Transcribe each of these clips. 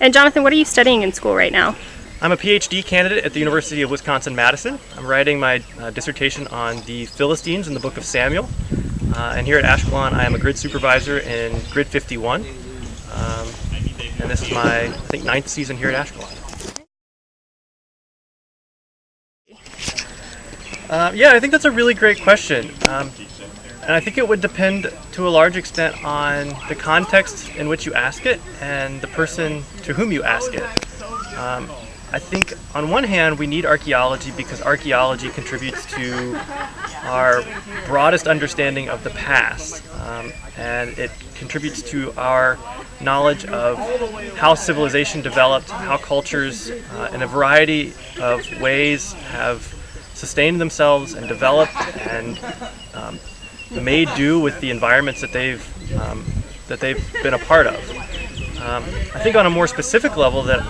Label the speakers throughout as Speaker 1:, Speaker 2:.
Speaker 1: And Jonathan, what are you studying in school right now?
Speaker 2: I'm a PhD candidate at the University of Wisconsin-Madison. I'm writing my dissertation on the Philistines in the book of Samuel. And here at Ashkelon, I am a grid supervisor in Grid 51. And this is my, I think, 9th season here at Ashkelon. Yeah, I think that's a really great question. And I think it would depend to a large extent on the context in which you ask it and the person to whom you ask it. I think on one hand we need archaeology because archaeology contributes to our broadest understanding of the past, and it contributes to our knowledge of how civilization developed, how cultures in a variety of ways have sustained themselves and developed and made do with the environments that they've been a part of. I think on a more specific level, that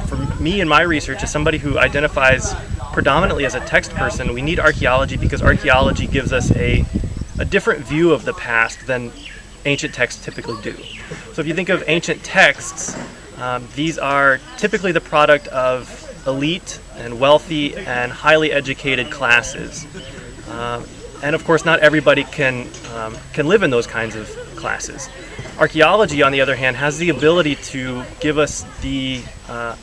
Speaker 2: for me and my research, as somebody who identifies predominantly as a text person, we need archaeology because archaeology gives us a different view of the past than ancient texts typically do. So if you think of ancient texts, these are typically the product of elite and wealthy and highly educated classes. And of course, not everybody can live in those kinds of classes. Archaeology, on the other hand, has the ability to give us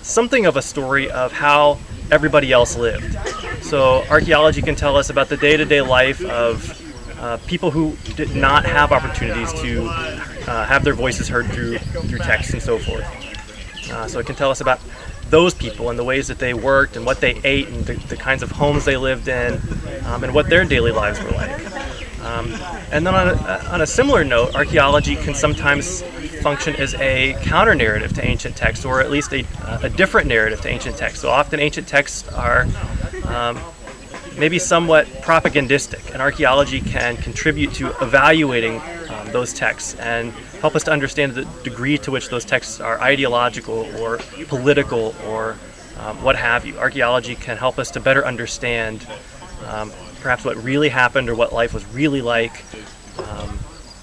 Speaker 2: something of a story of how everybody else lived. So archaeology can tell us about the day-to-day life of people who did not have opportunities to have their voices heard through text and so forth. So it can tell us about those people and the ways that they worked and what they ate and the kinds of homes they lived in and what their daily lives were like. And then on a similar note, archaeology can sometimes function as a counter-narrative to ancient texts, or at least a different narrative to ancient texts. So often ancient texts are maybe somewhat propagandistic, and archaeology can contribute to evaluating those texts and help us to understand the degree to which those texts are ideological or political or what have you. Archaeology can help us to better understand perhaps what really happened or what life was really like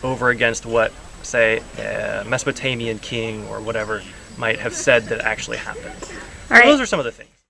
Speaker 2: over against what, say, a Mesopotamian king or whatever might have said that actually happened.
Speaker 1: All right.
Speaker 2: So those are some of the things.